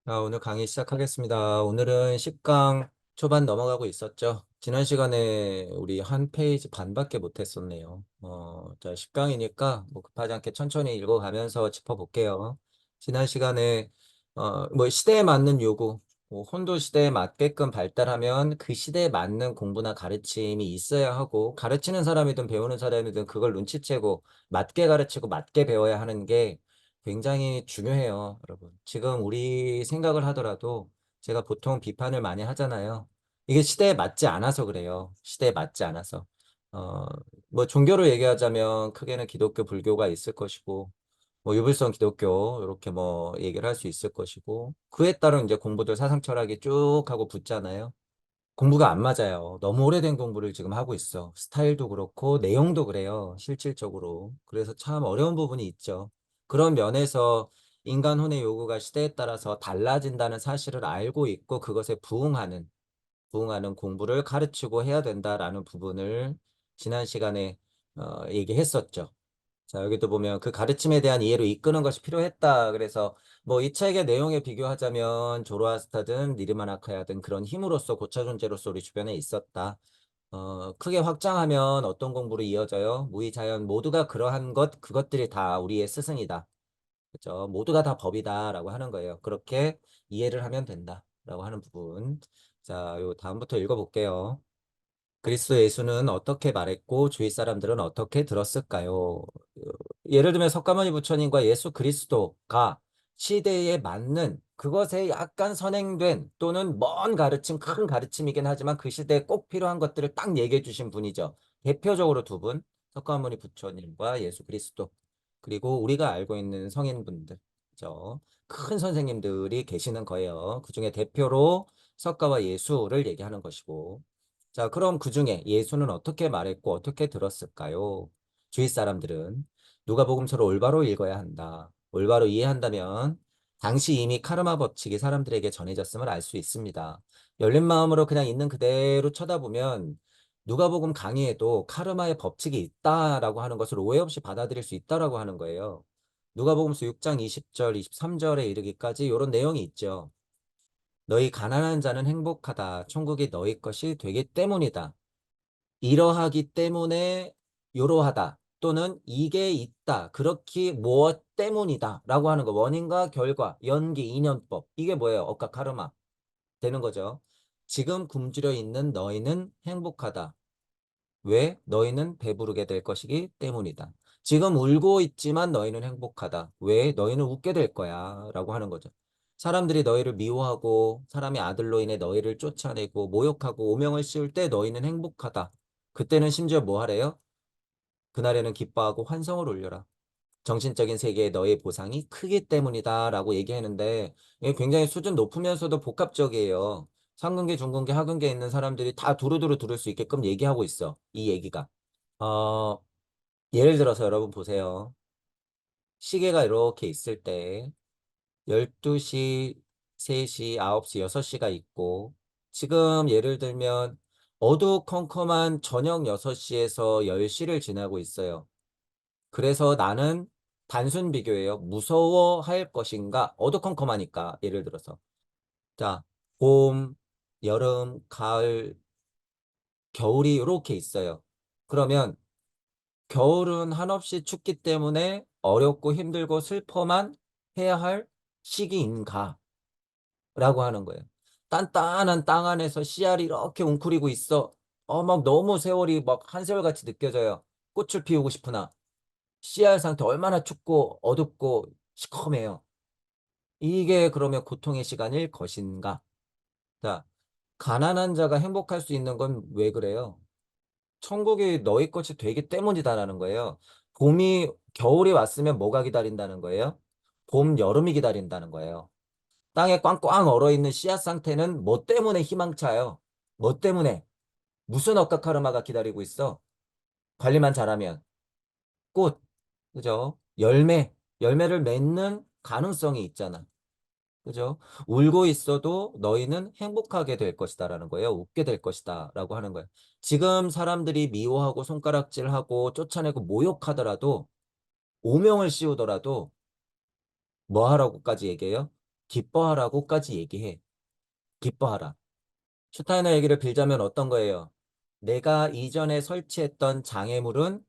오늘 강의 시작하겠습니다. 오늘은 10강 초반 넘어가고 있었죠. 지난 시간에 우리 한 페이지 반밖에 못했었네요. 자, 10강이니까 뭐 급하지 않게 천천히 읽어가면서 짚어볼게요. 지난 시간에 뭐 시대에 맞는 요구, 뭐 혼도 시대에 맞게끔 발달하면 그 시대에 맞는 공부나 가르침이 있어야 하고, 가르치는 사람이든 배우는 사람이든 그걸 눈치채고 맞게 가르치고 맞게 배워야 하는 게 굉장히 중요해요, 여러분. 지금 우리 생각을 하더라도 제가 보통 비판을 많이 하잖아요. 이게 시대에 맞지 않아서 그래요. 시대에 맞지 않아서. 어, 뭐 종교로 얘기하자면 크게는 기독교, 불교가 있을 것이고, 뭐 유불선 기독교 이렇게 뭐 얘기를 할 수 있을 것이고, 그에 따른 이제 공부들 사상 철학이 쭉 하고 붙잖아요. 공부가 안 맞아요. 너무 오래된 공부를 지금 하고 있어. 스타일도 그렇고, 내용도 그래요. 실질적으로. 그래서 참 어려운 부분이 있죠. 그런 면에서 인간 혼의 요구가 시대에 따라서 달라진다는 사실을 알고 있고, 그것에 부응하는 공부를 가르치고 해야 된다라는 부분을 지난 시간에 얘기했었죠. 자, 여기도 보면 그 가르침에 대한 이해로 이끄는 것이 필요했다. 그래서 뭐 이 책의 내용에 비교하자면 조로아스타든 니르마나카야든 그런 힘으로서 고차 존재로서 우리 주변에 있었다. 크게 확장하면 어떤 공부로 이어져요? 무의자연 모두가 그러한 그것들이 다 우리의 스승이다. 그죠? 모두가 다 법이다라고 하는 거예요. 그렇게 이해를 하면 된다라고 하는 부분. 자, 요 다음부터 읽어볼게요. 그리스도 예수는 어떻게 말했고 주위 사람들은 어떻게 들었을까요? 예를 들면 석가모니 부처님과 예수 그리스도가 시대에 맞는 그것에 약간 선행된 또는 먼 가르침, 큰 가르침이긴 하지만 그 시대에 꼭 필요한 것들을 딱 얘기해 주신 분이죠. 대표적으로 두 분, 석가모니 부처님과 예수 그리스도. 그리고 우리가 알고 있는 성인분들, 그죠? 큰 선생님들이 계시는 거예요. 그중에 대표로 석가와 예수를 얘기하는 것이고. 자, 그럼 그중에 예수는 어떻게 말했고 어떻게 들었을까요? 주위 사람들은 누가복음서를 올바로 읽어야 한다. 올바로 이해한다면 당시 이미 카르마 법칙이 사람들에게 전해졌음을 알 수 있습니다. 열린 마음으로 그냥 있는 그대로 쳐다보면 누가복음 강의에도 카르마의 법칙이 있다라고 하는 것을 오해 없이 받아들일 수 있다라고 하는 거예요. 누가복음서 6장 20절, 23절에 이르기까지 이런 내용이 있죠. 너희 가난한 자는 행복하다. 천국이 너희 것이 되기 때문이다. 이러하기 때문에 이러하다. 또는 이게 있다. 그렇게 무엇 때문이다. 라고 하는 거. 원인과 결과, 연기, 인연법. 이게 뭐예요? 억각 카르마. 되는 거죠. 지금 굶주려 있는 너희는 행복하다. 왜? 너희는 배부르게 될 것이기 때문이다. 지금 울고 있지만 너희는 행복하다. 왜? 너희는 웃게 될 거야. 라고 하는 거죠. 사람들이 너희를 미워하고 사람의 아들로 인해 너희를 쫓아내고 모욕하고 오명을 씌울 때 너희는 행복하다. 그때는 심지어 뭐 하래요? 그날에는 기뻐하고 환성을 올려라. 정신적인 세계에 너의 보상이 크기 때문이다. 라고 얘기하는데 이게 굉장히 수준 높으면서도 복합적이에요. 상근계, 중근계, 하근계에 있는 사람들이 다 두루두루 들을 수 있게끔 얘기하고 있어. 이 얘기가. 어, 예를 들어서 여러분 보세요. 시계가 이렇게 있을 때 12시, 3시, 9시, 6시가 있고 지금 예를 들면 어두컴컴한 저녁 6시에서 10시를 지나고 있어요. 그래서 나는 단순 비교예요. 무서워할 것인가? 어두컴컴하니까 예를 들어서 자, 봄, 여름, 가을, 겨울이 이렇게 있어요. 그러면 겨울은 한없이 춥기 때문에 어렵고 힘들고 슬퍼만 해야 할 시기인가? 라고 하는 거예요. 단단한 땅 안에서 씨알이 이렇게 웅크리고 있어. 막 너무 세월이 막 한세월 같이 느껴져요. 꽃을 피우고 싶으나 씨알 상태 얼마나 춥고 어둡고 시커매요. 이게 그러면 고통의 시간일 것인가? 자, 가난한 자가 행복할 수 있는 건 왜 그래요? 천국이 너희 것이 되기 때문이다라는 거예요. 겨울이 왔으면 뭐가 기다린다는 거예요? 봄, 여름이 기다린다는 거예요. 땅에 꽝꽝 얼어있는 씨앗 상태는 뭐 때문에 희망차요? 뭐 때문에? 무슨 억각하르마가 기다리고 있어? 관리만 잘하면. 꽃, 그죠? 열매를 맺는 가능성이 있잖아. 그죠? 울고 있어도 너희는 행복하게 될 것이다라는 거예요. 웃게 될 것이다라고 하는 거예요. 지금 사람들이 미워하고 손가락질하고 쫓아내고 모욕하더라도 오명을 씌우더라도 뭐 하라고까지 얘기해요? 기뻐하라고까지 얘기해. 기뻐하라. 슈타이너 얘기를 빌자면 어떤 거예요? 내가 이전에 설치했던 장애물은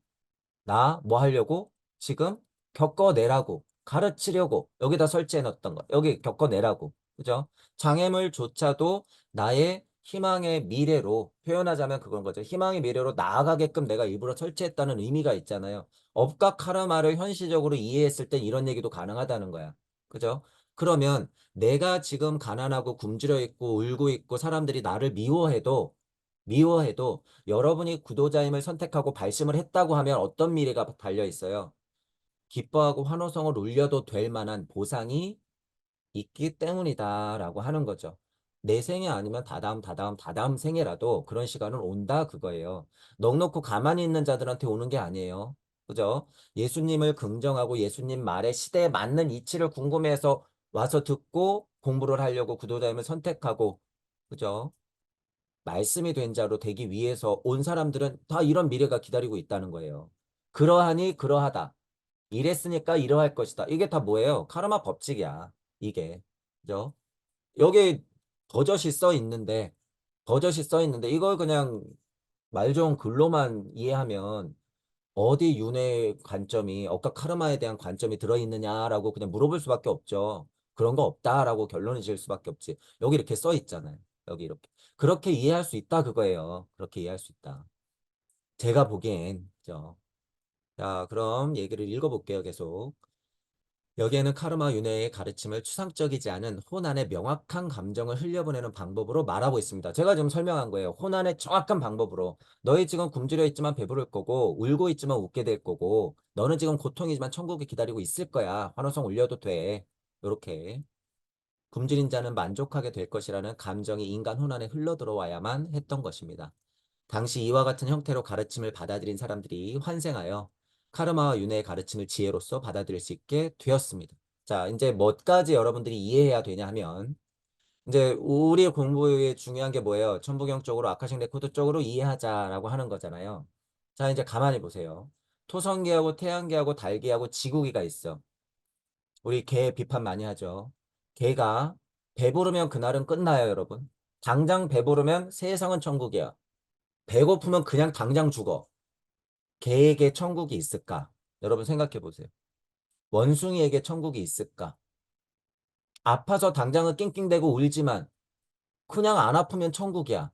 나 뭐 하려고? 지금 겪어내라고. 가르치려고. 여기다 설치해 놨던 거. 여기 겪어내라고. 그죠? 장애물조차도 나의 희망의 미래로 표현하자면 그건 거죠. 희망의 미래로 나아가게끔 내가 일부러 설치했다는 의미가 있잖아요. 업과 카르마를 현실적으로 이해했을 때 이런 얘기도 가능하다는 거야. 그죠? 그러면 내가 지금 가난하고 굶주려 있고 울고 있고 사람들이 나를 미워해도 여러분이 구도자임을 선택하고 발심을 했다고 하면 어떤 미래가 달려 있어요? 기뻐하고 환호성을 울려도 될 만한 보상이 있기 때문이다라고 하는 거죠. 내 생애 아니면 다다음 생애라도 그런 시간은 온다 그거예요. 넋 놓고 가만히 있는 자들한테 오는 게 아니에요. 그죠? 예수님을 긍정하고 예수님 말에 시대에 맞는 이치를 궁금해해서 와서 듣고 공부를 하려고 구도자임을 선택하고 그죠? 말씀이 된 자로 되기 위해서 온 사람들은 다 이런 미래가 기다리고 있다는 거예요. 그러하니 그러하다. 이랬으니까 이러할 것이다. 이게 다 뭐예요? 카르마 법칙이야. 이게. 그죠? 여기 버젓이 써 있는데 이걸 그냥 말 좋은 글로만 이해하면 어디 윤회의 관점이 억까 카르마에 대한 관점이 들어있느냐라고 그냥 물어볼 수밖에 없죠. 그런 거 없다라고 결론을 지을 수밖에 없지. 여기 이렇게 써 있잖아요. 여기 이렇게. 그렇게 이해할 수 있다 그거예요. 그렇게 이해할 수 있다. 제가 보기엔. 그죠? 자, 그럼 얘기를 읽어볼게요. 계속. 여기에는 카르마 윤회의 가르침을 추상적이지 않은 호난의 명확한 감정을 흘려보내는 방법으로 말하고 있습니다. 제가 지금 설명한 거예요. 호난의 정확한 방법으로. 너희 지금 굶주려 있지만 배부를 거고 울고 있지만 웃게 될 거고 너는 지금 고통이지만 천국이 기다리고 있을 거야. 환호성 울려도 돼. 요렇게. 굶주린 자는 만족하게 될 것이라는 감정이 인간 호난에 흘러들어와야만 했던 것입니다. 당시 이와 같은 형태로 가르침을 받아들인 사람들이 환생하여 카르마와 윤회의 가르침을 지혜로서 받아들일 수 있게 되었습니다. 자, 이제 뭐까지 여러분들이 이해해야 되냐 하면 이제 우리 공부에 중요한 게 뭐예요? 천부경 쪽으로 아카식 레코드 쪽으로 이해하자라고 하는 거잖아요. 자, 이제 가만히 보세요. 토성계하고 태양계하고 달계하고 지구기가 있어. 우리 개 비판 많이 하죠. 개가 배부르면 그날은 끝나요, 여러분. 당장 배부르면 세상은 천국이야. 배고프면 그냥 당장 죽어. 개에게 천국이 있을까? 여러분 생각해 보세요. 원숭이에게 천국이 있을까? 아파서 당장은 낑낑대고 울지만 그냥 안 아프면 천국이야.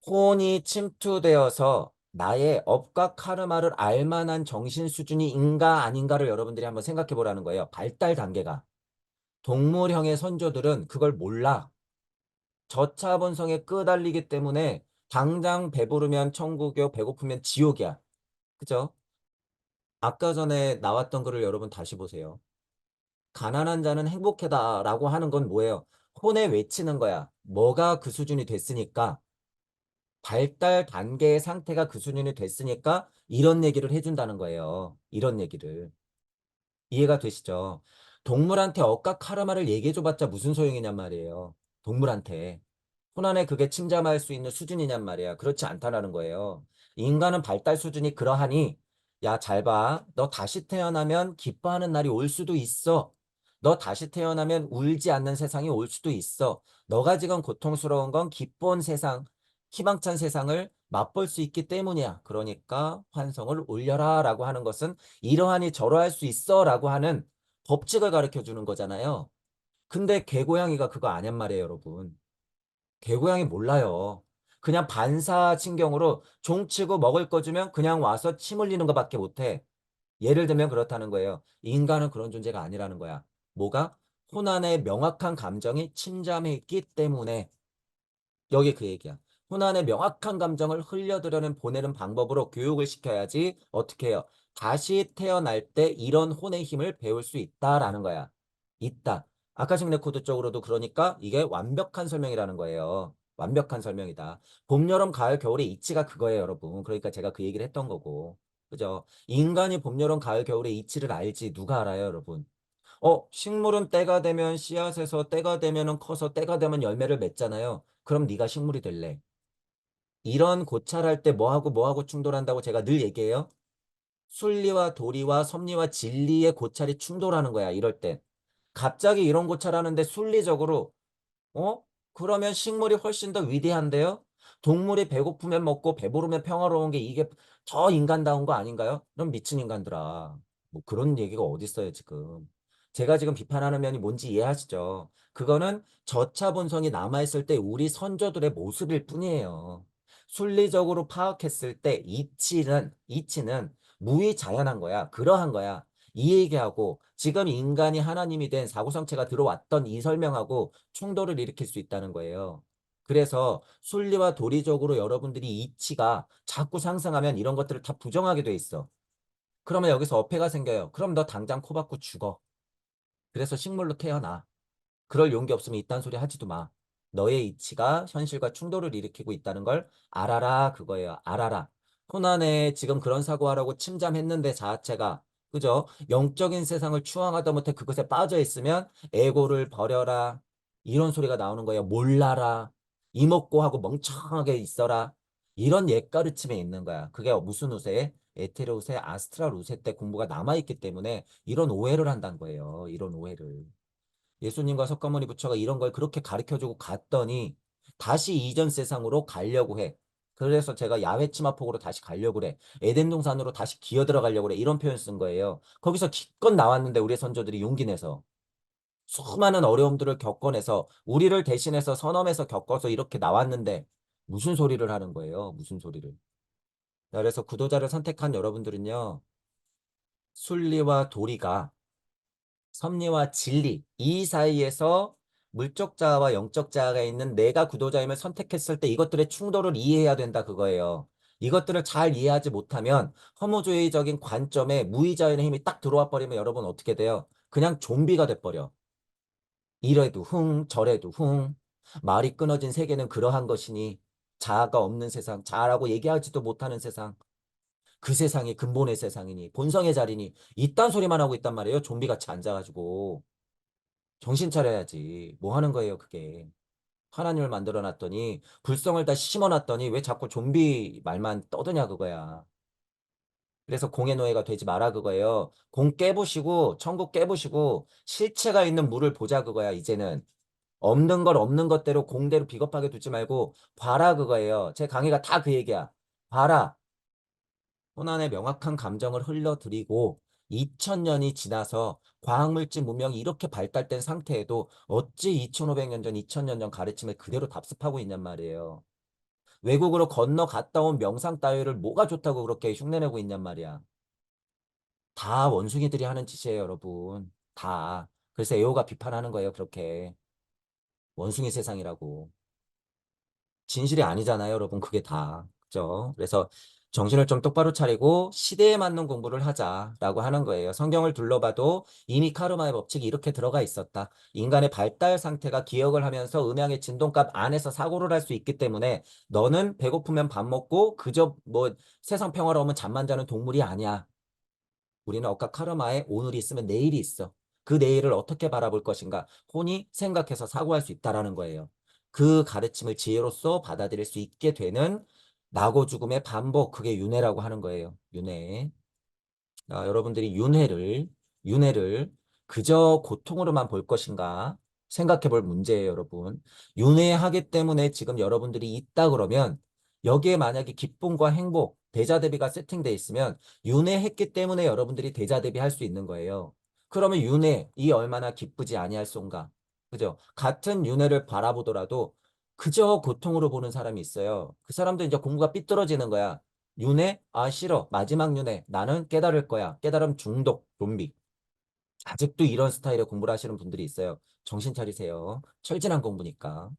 혼이 침투되어서 나의 업과 카르마를 알 만한 정신 수준이 인가 아닌가를 여러분들이 한번 생각해 보라는 거예요. 발달 단계가. 동물형의 선조들은 그걸 몰라. 저차본성에 끄달리기 때문에 당장 배부르면 천국이요, 배고프면 지옥이야. 그죠? 아까 전에 나왔던 글을 여러분 다시 보세요. 가난한 자는 행복해다라고 하는 건 뭐예요? 혼에 외치는 거야. 뭐가 그 수준이 됐으니까, 발달 단계의 상태가 그 수준이 됐으니까 이런 얘기를 해준다는 거예요. 이런 얘기를. 이해가 되시죠? 동물한테 억각 카르마를 얘기해줘봤자 무슨 소용이냔 말이에요. 동물한테. 혼안에 그게 침잠할 수 있는 수준이냔 말이야. 그렇지 않다라는 거예요. 인간은 발달 수준이 그러하니 야, 잘 봐. 너 다시 태어나면 기뻐하는 날이 올 수도 있어. 너 다시 태어나면 울지 않는 세상이 올 수도 있어. 너가 지금 고통스러운 건 기쁜 세상, 희망찬 세상을 맛볼 수 있기 때문이야. 그러니까 환성을 올려라 라고 하는 것은 이러하니 저러할 수 있어 라고 하는 법칙을 가르쳐 주는 거잖아요. 근데 개고양이가 그거 아냔 말이에요, 여러분. 개고양이 몰라요. 그냥 반사신경으로 종치고 먹을 거 주면 그냥 와서 침 흘리는 것밖에 못해. 예를 들면 그렇다는 거예요. 인간은 그런 존재가 아니라는 거야. 뭐가? 호난의 명확한 감정이 침잠해 있기 때문에 여기 그 얘기야. 호난의 명확한 감정을 흘려들여는 보내는 방법으로 교육을 시켜야지 어떻게 해요? 다시 태어날 때 이런 혼의 힘을 배울 수 있다라는 거야. 있다. 아카식 레코드 쪽으로도 그러니까 이게 완벽한 설명이라는 거예요. 완벽한 설명이다. 봄, 여름, 가을, 겨울의 이치가 그거예요, 여러분. 그러니까 제가 그 얘기를 했던 거고. 그죠? 인간이 봄, 여름, 가을, 겨울의 이치를 알지 누가 알아요, 여러분? 식물은 때가 되면 씨앗에서 때가 되면은 커서 때가 되면 열매를 맺잖아요. 그럼 네가 식물이 될래. 이런 고찰할 때 뭐하고 충돌한다고 제가 늘 얘기해요. 순리와 도리와 섭리와 진리의 고찰이 충돌하는 거야. 이럴 때. 갑자기 이런 고찰하는데 순리적으로 어? 그러면 식물이 훨씬 더 위대한데요? 동물이 배고프면 먹고 배부르면 평화로운 게 이게 더 인간다운 거 아닌가요? 그럼 미친 인간들아. 뭐 그런 얘기가 어디 있어요, 지금. 제가 지금 비판하는 면이 뭔지 이해하시죠? 그거는 저차 본성이 남아있을 때 우리 선조들의 모습일 뿐이에요. 순리적으로 파악했을 때 이치는 무의자연한 거야. 그러한 거야. 이 얘기하고 지금 인간이 하나님이 된 사고성체가 들어왔던 이 설명하고 충돌을 일으킬 수 있다는 거예요. 그래서 순리와 도리적으로 여러분들이 이치가 자꾸 상승하면 이런 것들을 다 부정하게 돼 있어. 그러면 여기서 어폐가 생겨요. 그럼 너 당장 코 박고 죽어. 그래서 식물로 태어나. 그럴 용기 없으면 이딴 소리 하지도 마. 너의 이치가 현실과 충돌을 일으키고 있다는 걸 알아라 그거예요. 알아라. 코난에 지금 그런 사고하라고 침잠했는데 자체가 그죠? 영적인 세상을 추앙하다 못해 그것에 빠져 있으면 에고를 버려라. 이런 소리가 나오는 거예요. 몰라라. 이먹고 하고 멍청하게 있어라. 이런 옛가르침에 있는 거야. 그게 무슨 우세? 에테르 우세, 아스트랄 우세 때 공부가 남아있기 때문에 이런 오해를 한다는 거예요. 이런 오해를. 예수님과 석가모니 부처가 이런 걸 그렇게 가르쳐주고 갔더니 다시 이전 세상으로 가려고 해. 그래서 제가 야외 치마폭으로 다시 가려고 그래. 에덴 동산으로 다시 기어 들어가려고 그래. 이런 표현 쓴 거예요. 거기서 기껏 나왔는데 우리 선조들이 용기 내서 수많은 어려움들을 겪어내서 우리를 대신해서 선엄에서 겪어서 이렇게 나왔는데 무슨 소리를 하는 거예요. 무슨 소리를. 그래서 구도자를 선택한 여러분들은요. 순리와 도리가 섭리와 진리 이 사이에서 물적 자아와 영적 자아가 있는 내가 구도자임을 선택했을 때 이것들의 충돌을 이해해야 된다 그거예요. 이것들을 잘 이해하지 못하면 허무주의적인 관점에 무의자연의 힘이 딱 들어와 버리면 여러분 어떻게 돼요? 그냥 좀비가 돼버려. 이래도 흥 저래도 흥 말이 끊어진 세계는 그러한 것이니 자아가 없는 세상 자아라고 얘기하지도 못하는 세상 그 세상이 근본의 세상이니 본성의 자리니 이딴 소리만 하고 있단 말이에요. 좀비같이 앉아가지고. 정신 차려야지. 뭐 하는 거예요, 그게. 하나님을 만들어 놨더니, 불성을 다 심어 놨더니, 왜 자꾸 좀비 말만 떠드냐, 그거야. 그래서 공의 노예가 되지 마라, 그거예요. 공 깨부시고, 천국 깨부시고, 실체가 있는 물을 보자, 그거야, 이제는. 없는 걸 없는 것대로 공대로 비겁하게 두지 말고, 봐라, 그거예요. 제 강의가 다 그 얘기야. 봐라. 호난의 명확한 감정을 흘려드리고 2000년이 지나서 과학물질 문명이 이렇게 발달된 상태에도 어찌 2500년 전, 2000년 전 가르침을 그대로 답습하고 있냔 말이에요. 외국으로 건너갔다 온 명상 따위를 뭐가 좋다고 그렇게 흉내내고 있냔 말이야. 다 원숭이들이 하는 짓이에요, 여러분. 다. 그래서 에오가 비판하는 거예요, 그렇게. 원숭이 세상이라고. 진실이 아니잖아요, 여러분. 그게 다. 그죠? 그래서 정신을 좀 똑바로 차리고 시대에 맞는 공부를 하자라고 하는 거예요. 성경을 둘러봐도 이미 카르마의 법칙이 이렇게 들어가 있었다. 인간의 발달 상태가 기억을 하면서 음양의 진동값 안에서 사고를 할 수 있기 때문에 너는 배고프면 밥 먹고 그저 뭐 세상 평화로우면 잠만 자는 동물이 아니야. 우리는 억각 카르마에 오늘이 있으면 내일이 있어. 그 내일을 어떻게 바라볼 것인가 혼이 생각해서 사고할 수 있다라는 거예요. 그 가르침을 지혜로서 받아들일 수 있게 되는 나고 죽음의 반복 그게 윤회라고 하는 거예요. 윤회. 여러분들이 윤회를 그저 고통으로만 볼 것인가 생각해 볼 문제예요, 여러분. 윤회하기 때문에 지금 여러분들이 있다 그러면 여기에 만약에 기쁨과 행복, 대자 대비가 세팅돼 있으면 윤회했기 때문에 여러분들이 대자 대비할 수 있는 거예요. 그러면 윤회, 이 얼마나 기쁘지 아니할송가. 그죠? 같은 윤회를 바라보더라도 그저 고통으로 보는 사람이 있어요. 그 사람도 이제 공부가 삐뚤어지는 거야. 윤회? 아, 싫어. 마지막 윤회. 나는 깨달을 거야. 깨달음 중독, 좀비. 아직도 이런 스타일의 공부를 하시는 분들이 있어요. 정신 차리세요. 철진한 공부니까.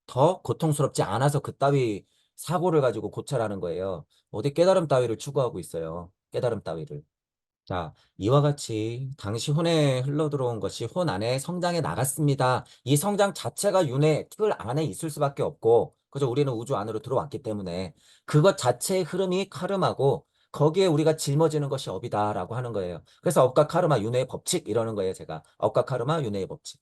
더 고통스럽지 않아서 그따위 사고를 가지고 고찰하는 거예요. 어디 깨달음 따위를 추구하고 있어요. 깨달음 따위를. 자, 이와 같이 당시 혼에 흘러들어온 것이 혼 안에 성장해 나갔습니다. 이 성장 자체가 윤회 틀 안에 있을 수밖에 없고, 그죠? 우리는 우주 안으로 들어왔기 때문에 그것 자체의 흐름이 카르마고 거기에 우리가 짊어지는 것이 업이다라고 하는 거예요. 그래서 업과 카르마, 윤회의 법칙 이러는 거예요, 제가. 업과 카르마, 윤회의 법칙.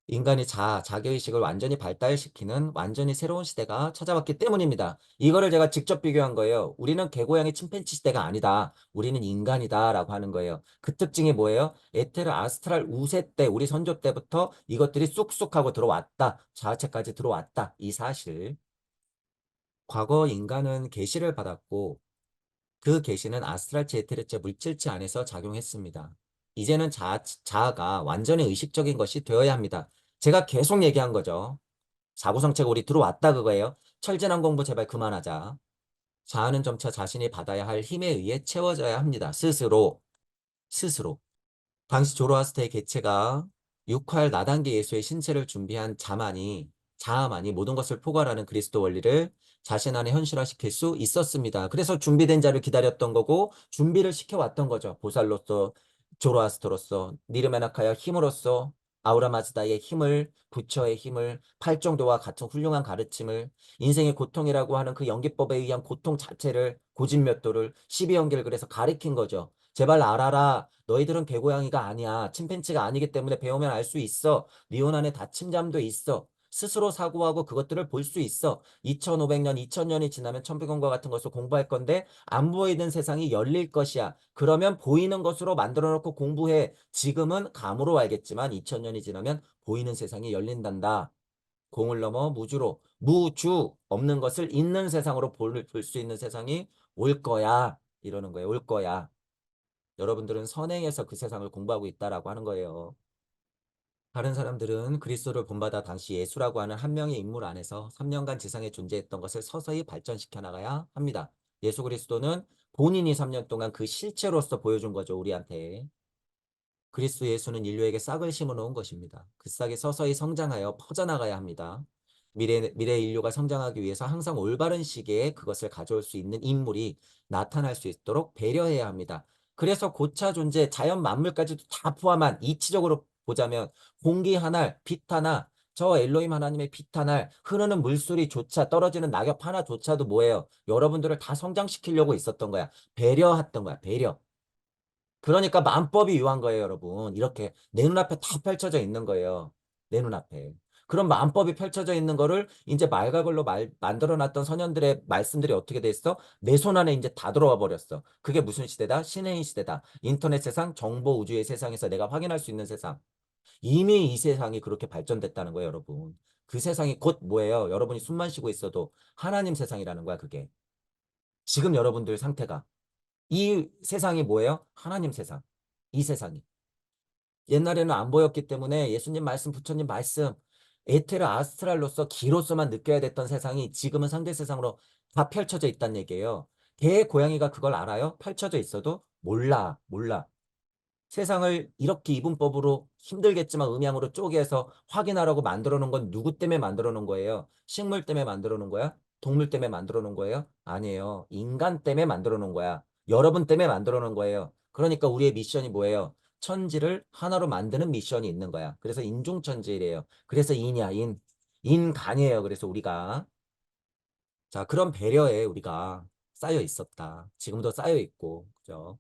인간이 자기의식을 완전히 발달시키는 완전히 새로운 시대가 찾아왔기 때문입니다. 이거를 제가 직접 비교한 거예요. 우리는 개고양이 침팬지 시대가 아니다. 우리는 인간이다. 라고 하는 거예요. 그 특징이 뭐예요? 에테르 아스트랄 우세 때, 우리 선조 때부터 이것들이 쑥쑥 하고 들어왔다. 자아체까지 들어왔다. 이 사실. 과거 인간은 계시를 받았고, 그 계시는 아스트랄체, 에테르체 물질체 안에서 작용했습니다. 이제는 자아가 완전히 의식적인 것이 되어야 합니다. 제가 계속 얘기한 거죠. 사고성체가 우리 들어왔다 그거예요. 철진한 공부 제발 그만하자. 자아는 점차 자신이 받아야 할 힘에 의해 채워져야 합니다. 스스로. 스스로. 당시 조로아스터의 개체가 6활 나단계 예수의 신체를 준비한 자아만이 모든 것을 포괄하는 그리스도 원리를 자신 안에 현실화시킬 수 있었습니다. 그래서 준비된 자를 기다렸던 거고 준비를 시켜왔던 거죠. 보살로서, 조로아스터로서, 니르메나카야 힘으로써 아우라 마즈다의 힘을, 부처의 힘을, 팔정도와 같은 훌륭한 가르침을, 인생의 고통이라고 하는 그 연기법에 의한 고통 자체를, 고진몇도를 12연계를 그래서 가리킨 거죠. 제발 알아라. 너희들은 개고양이가 아니야. 침팬지가 아니기 때문에 배우면 알 수 있어. 리온 안에 다침잠도 있어. 스스로 사고하고 그것들을 볼 수 있어. 2500년, 2000년이 지나면 천비공과 같은 것을 공부할 건데 안 보이는 세상이 열릴 것이야. 그러면 보이는 것으로 만들어 놓고 공부해. 지금은 감으로 알겠지만 2000년이 지나면 보이는 세상이 열린단다. 공을 넘어 무주로, 무주 없는 것을 있는 세상으로 볼 수 있는 세상이 올 거야. 이러는 거예요. 올 거야. 여러분들은 선행해서 그 세상을 공부하고 있다라고 하는 거예요. 다른 사람들은 그리스도를 본받아 당시 예수라고 하는 한 명의 인물 안에서 3년간 지상에 존재했던 것을 서서히 발전시켜 나가야 합니다. 예수 그리스도는 본인이 3년 동안 그 실체로서 보여준 거죠, 우리한테. 그리스도 예수는 인류에게 싹을 심어 놓은 것입니다. 그 싹이 서서히 성장하여 퍼져나가야 합니다. 미래 인류가 성장하기 위해서 항상 올바른 시기에 그것을 가져올 수 있는 인물이 나타날 수 있도록 배려해야 합니다. 그래서 고차 존재, 자연 만물까지도 다 포함한 이치적으로 보자면 공기 하나, 빛 하나, 저 엘로힘 하나님의 빛 하나, 흐르는 물소리조차 떨어지는 낙엽 하나조차도 뭐예요? 여러분들을 다 성장시키려고 있었던 거야. 배려했던 거야. 배려. 그러니까 만법이 유한 거예요, 여러분. 이렇게 내 눈앞에 다 펼쳐져 있는 거예요. 내 눈앞에. 그런 만법이 펼쳐져 있는 거를 이제 말가걸로 만들어 놨던 선현들의 말씀들이 어떻게 돼 있어? 내 손 안에 이제 다 들어와 버렸어. 그게 무슨 시대다? 신의 시대다. 인터넷 세상, 정보 우주의 세상에서 내가 확인할 수 있는 세상. 이미 이 세상이 그렇게 발전됐다는 거예요, 여러분. 그 세상이 곧 뭐예요? 여러분이 숨만 쉬고 있어도 하나님 세상이라는 거야, 그게. 지금 여러분들 상태가. 이 세상이 뭐예요? 하나님 세상. 이 세상이. 옛날에는 안 보였기 때문에 예수님 말씀, 부처님 말씀, 에테르 아스트랄로서 기로서만 느껴야 됐던 세상이 지금은 상대 세상으로 다 펼쳐져 있다는 얘기예요. 개, 고양이가 그걸 알아요? 펼쳐져 있어도 몰라, 몰라. 세상을 이렇게 이분법으로 힘들겠지만 음양으로 쪼개서 확인하라고 만들어 놓은 건 누구 때문에 만들어 놓은 거예요? 식물 때문에 만들어 놓은 거야? 동물 때문에 만들어 놓은 거예요? 아니에요. 인간 때문에 만들어 놓은 거야. 여러분 때문에 만들어 놓은 거예요. 그러니까 우리의 미션이 뭐예요? 천지를 하나로 만드는 미션이 있는 거야. 그래서 인중천지래요. 그래서 인이야, 인. 인간이에요. 그래서 우리가. 자, 그런 배려에 우리가 쌓여 있었다. 지금도 쌓여 있고, 그죠?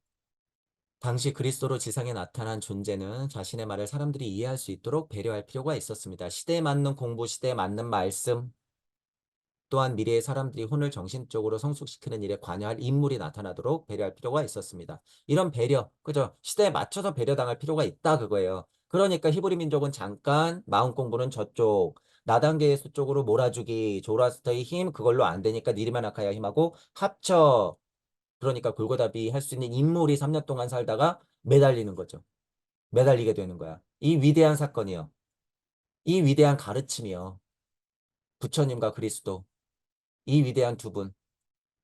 당시 그리스도로 지상에 나타난 존재는 자신의 말을 사람들이 이해할 수 있도록 배려할 필요가 있었습니다. 시대에 맞는 공부, 시대에 맞는 말씀, 또한 미래의 사람들이 혼을 정신적으로 성숙시키는 일에 관여할 인물이 나타나도록 배려할 필요가 있었습니다. 이런 배려, 그죠? 시대에 맞춰서 배려당할 필요가 있다 그거예요. 그러니까 히브리 민족은 잠깐 마음 공부는 저쪽, 나단계 예수 쪽으로 몰아주기, 조라스터의 힘 그걸로 안 되니까 니르마나카야 힘하고 합쳐. 그러니까 골고다비 할 수 있는 인물이 3년 동안 살다가 매달리는 거죠. 매달리게 되는 거야. 이 위대한 사건이요. 이 위대한 가르침이요. 부처님과 그리스도. 이 위대한 두 분.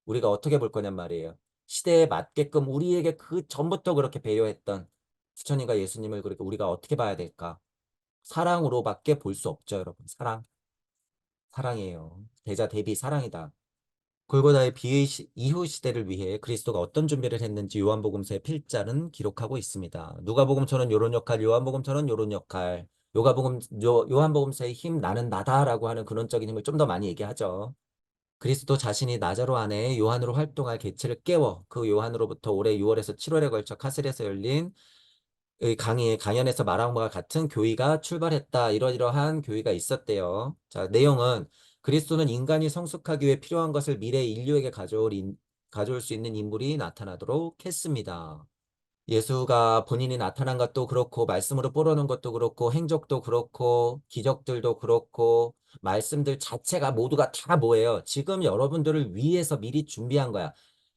우리가 어떻게 볼 거냔 말이에요. 시대에 맞게끔 우리에게 그 전부터 그렇게 배려했던 부처님과 예수님을 그렇게 우리가 어떻게 봐야 될까? 사랑으로밖에 볼 수 없죠, 여러분. 사랑. 사랑이에요. 대자 대비 사랑이다. 골고다의 이후 시대를 위해 그리스도가 어떤 준비를 했는지 요한복음서의 필자는 기록하고 있습니다. 누가복음서는 요런 역할, 요한복음서는 요런 역할. 요한복음서의 힘 나는 나다라고 하는 근원적인 힘을 좀 더 많이 얘기하죠. 그리스도 자신이 나자로 안에 요한으로 활동할 개체를 깨워 그 요한으로부터 올해 6월에서 7월에 걸쳐 카슬에서 열린 강연에서 말한 것과 같은 교의가 출발했다. 이러이러한 교의가 있었대요. 자, 내용은 그리스도는 인간이 성숙하기 위해 필요한 것을 미래 인류에게 가져올 수 있는 인물이 나타나도록 했습니다. 예수가 본인이 나타난 것도 그렇고, 말씀으로 뽀르는 것도 그렇고, 행적도 그렇고, 기적들도 그렇고, 말씀들 자체가 모두가 다 뭐예요? 지금 여러분들을 위해서 미리 준비한 거야.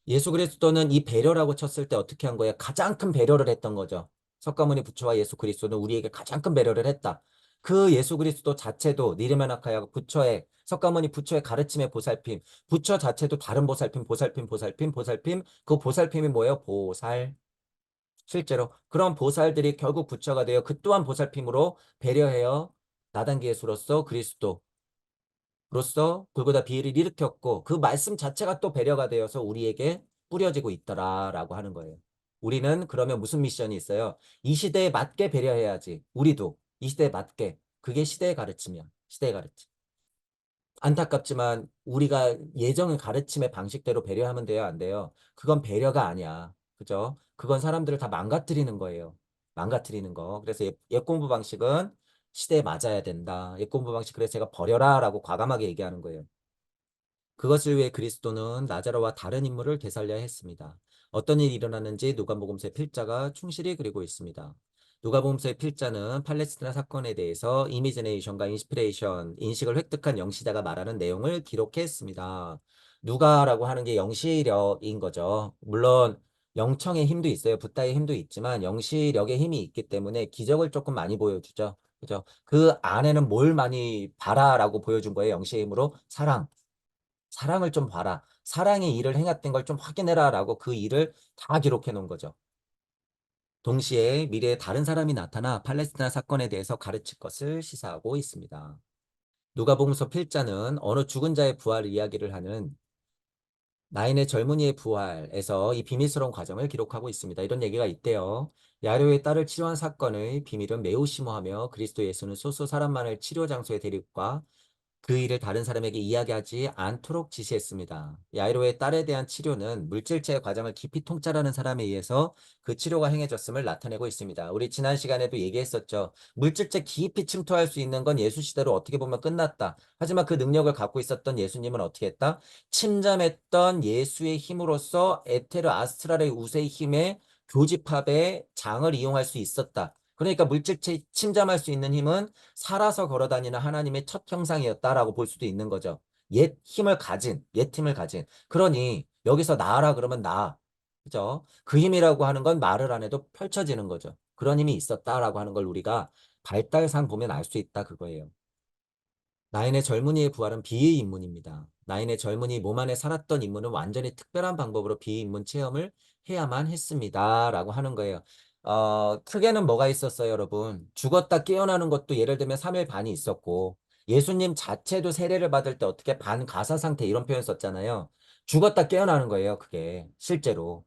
예수 그리스도는 이 배려라고 쳤을 때 어떻게 한 거예요? 가장 큰 배려를 했던 거죠. 석가모니 부처와 예수 그리스도는 우리에게 가장 큰 배려를 했다. 그 예수 그리스도 자체도 니르메나카야 부처의 석가모니 부처의 가르침의 보살핌, 부처 자체도 다른 보살핌, 보살핌, 그 보살핌이 뭐예요? 보살. 실제로 그런 보살들이 결국 부처가 되어 그 또한 보살핌으로 배려해요. 나단기 예수로서 그리스도로서 골고다 비를 일으켰고 그 말씀 자체가 또 배려가 되어서 우리에게 뿌려지고 있더라라고 하는 거예요. 우리는 그러면 무슨 미션이 있어요? 이 시대에 맞게 배려해야지. 우리도 이 시대에 맞게. 그게 시대의 가르침이야. 시대의 가르침. 안타깝지만 우리가 예정의 가르침의 방식대로 배려하면 돼요, 안 돼요? 그건 배려가 아니야. 그죠? 그건 사람들을 다 망가뜨리는 거예요. 망가뜨리는 거. 그래서 옛 공부 방식은 시대에 맞아야 된다. 옛 공부 방식 그래서 제가 버려라 라고 과감하게 얘기하는 거예요. 그것을 위해 그리스도는 나자로와 다른 인물을 되살려야 했습니다. 어떤 일이 일어났는지 누가복음서의 필자가 충실히 그리고 있습니다. 누가복음서의 필자는 팔레스티나 사건에 대해서 이미지네이션과 인스피레이션, 인식을 획득한 영시자가 말하는 내용을 기록했습니다. 누가라고 하는 게 영시력인 거죠. 물론 영청의 힘도 있어요. 붓다의 힘도 있지만 영시력의 힘이 있기 때문에 기적을 조금 많이 보여주죠. 그죠? 그 안에는 뭘 많이 봐라라고 보여준 거예요. 영시의 힘으로 사랑. 사랑을 좀 봐라. 사랑의 일을 행했던 걸 좀 확인해라 라고 그 일을 다 기록해 놓은 거죠. 동시에 미래에 다른 사람이 나타나 팔레스티나 사건에 대해서 가르칠 것을 시사하고 있습니다. 누가복음서 필자는 어느 죽은 자의 부활 이야기를 하는 나인의 젊은이의 부활에서 이 비밀스러운 과정을 기록하고 있습니다. 이런 얘기가 있대요. 야로의 딸을 치료한 사건의 비밀은 매우 심오하며 그리스도 예수는 소수 사람만을 치료 장소에 데리고가 그 일을 다른 사람에게 이야기하지 않도록 지시했습니다. 야이로의 딸에 대한 치료는 물질체의 과정을 깊이 통찰하는 사람에 의해서 그 치료가 행해졌음을 나타내고 있습니다. 우리 지난 시간에도 얘기했었죠. 물질체 깊이 침투할 수 있는 건 예수 시대로 어떻게 보면 끝났다. 하지만 그 능력을 갖고 있었던 예수님은 어떻게 했다? 침잠했던 예수의 힘으로써 에테르 아스트랄의 우세의 힘에 교집합의 장을 이용할 수 있었다. 그러니까 물질체 침잠할 수 있는 힘은 살아서 걸어다니는 하나님의 첫 형상이었다라고 볼 수도 있는 거죠. 옛 힘을 가진. 그러니 여기서 나아라 그러면 나아. 그죠? 그 힘이라고 하는 건 말을 안 해도 펼쳐지는 거죠. 그런 힘이 있었다라고 하는 걸 우리가 발달상 보면 알 수 있다 그거예요. 나인의 젊은이의 부활은 비의 인문입니다. 나인의 젊은이 몸 안에 살았던 인문은 완전히 특별한 방법으로 비인문 체험을 해야만 했습니다. 라고 하는 거예요. 크게는 뭐가 있었어요, 여러분? 죽었다 깨어나는 것도 예를 들면 3일 반이 있었고, 예수님 자체도 세례를 받을 때 어떻게 반가사 상태 이런 표현 썼잖아요. 죽었다 깨어나는 거예요, 그게. 실제로.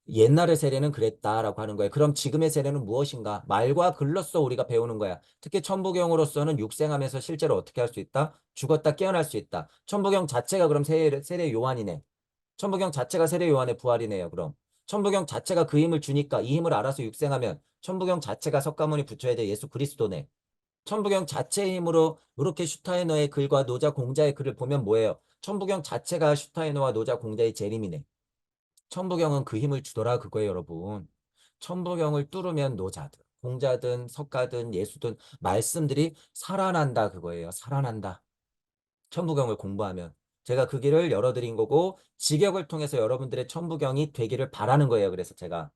옛날의 세례는 그랬다라고 하는 거예요. 그럼 지금의 세례는 무엇인가? 말과 글로써 우리가 배우는 거야. 특히 천부경으로서는 육생하면서 실제로 어떻게 할 수 있다? 죽었다 깨어날 수 있다. 천부경 자체가 그럼 세례 요한이네. 천부경 자체가 세례 요한의 부활이네요. 그럼 천부경 자체가 그 힘을 주니까 이 힘을 알아서 육생하면 천부경 자체가 석가모니 부처에 대해 예수 그리스도네. 천부경 자체의 힘으로 이렇게 슈타이너의 글과 노자 공자의 글을 보면 뭐예요? 천부경 자체가 슈타이너와 노자 공자의 재림이네. 천부경은 그 힘을 주더라 그거예요, 여러분. 천부경을 뚫으면 노자든, 공자든, 석가든, 예수든 말씀들이 살아난다 그거예요. 살아난다. 천부경을 공부하면. 제가 그 길을 열어드린 거고 직역을 통해서 여러분들의 천부경이 되기를 바라는 거예요. 그래서 제가.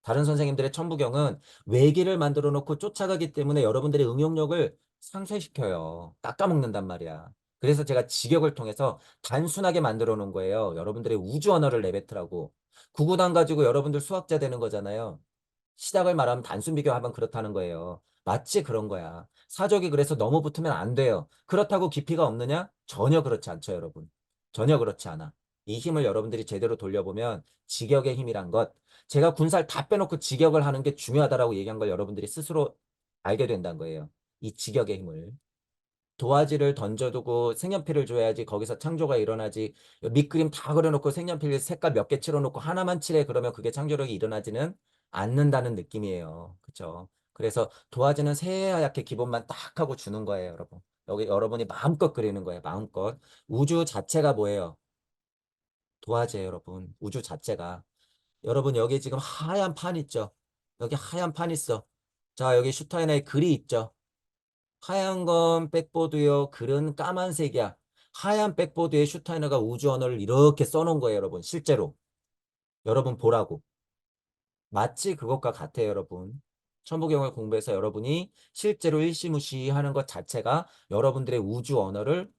다른 선생님들의 천부경은 외기를 만들어 놓고 쫓아가기 때문에 여러분들의 응용력을 상쇄시켜요. 깎아먹는단 말이야. 그래서 제가 직역을 통해서 단순하게 만들어 놓은 거예요. 여러분들의 우주 언어를 내뱉으라고. 구구단 가지고 여러분들 수학자 되는 거잖아요. 시작을 말하면 단순 비교하면 그렇다는 거예요. 마치 그런 거야. 사족이 그래서 너무 붙으면 안 돼요. 그렇다고 깊이가 없느냐? 전혀 그렇지 않죠, 여러분. 전혀 그렇지 않아. 이 힘을 여러분들이 제대로 돌려보면 직역의 힘이란 것, 제가 군사를 다 빼놓고 직역을 하는 게 중요하다라고 얘기한 걸 여러분들이 스스로 알게 된다는 거예요. 이 직역의 힘을. 도화지를 던져두고 색연필을 줘야지 거기서 창조가 일어나지. 밑그림 다 그려놓고 색연필 색깔 몇 개 칠해놓고 하나만 칠해 그러면 그게 창조력이 일어나지는 않는다는 느낌이에요. 그쵸? 그래서 도화지는 새하얗게 기본만 딱 하고 주는 거예요, 여러분. 여기 여러분이 마음껏 그리는 거예요, 마음껏. 우주 자체가 뭐예요? 도화지예요, 여러분. 우주 자체가. 여러분, 여기 지금 하얀 판 있죠? 여기 하얀 판 있어. 자, 여기 슈타인의 글이 있죠? 하얀 건 백보드요. 글은 까만색이야. 하얀 백보드에 슈타이너가 우주 언어를 이렇게 써놓은 거예요, 여러분. 실제로. 여러분 보라고. 마치 그것과 같아요, 여러분. 천부경을 공부해서 여러분이 실제로 일시무시하는 것 자체가 여러분들의 우주 언어를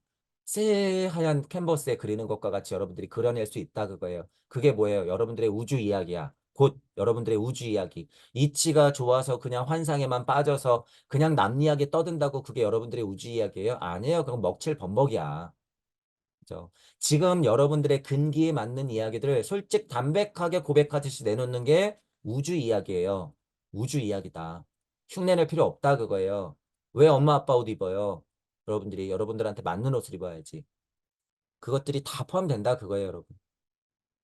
새하얀 캔버스에 그리는 것과 같이 여러분들이 그려낼 수 있다 그거예요. 그게 뭐예요? 여러분들의 우주 이야기야. 곧 여러분들의 우주 이야기. 이치가 좋아서 그냥 환상에만 빠져서 그냥 남 이야기 떠든다고 그게 여러분들의 우주 이야기예요? 아니에요. 그건 먹칠 범벅이야. 그죠? 지금 여러분들의 근기에 맞는 이야기들을 솔직 담백하게 고백하듯이 내놓는 게 우주 이야기예요. 우주 이야기다. 흉내낼 필요 없다 그거예요. 왜 엄마 아빠 옷 입어요? 여러분들이 여러분들한테 맞는 옷을 입어야지. 그것들이 다 포함된다 그거예요, 여러분.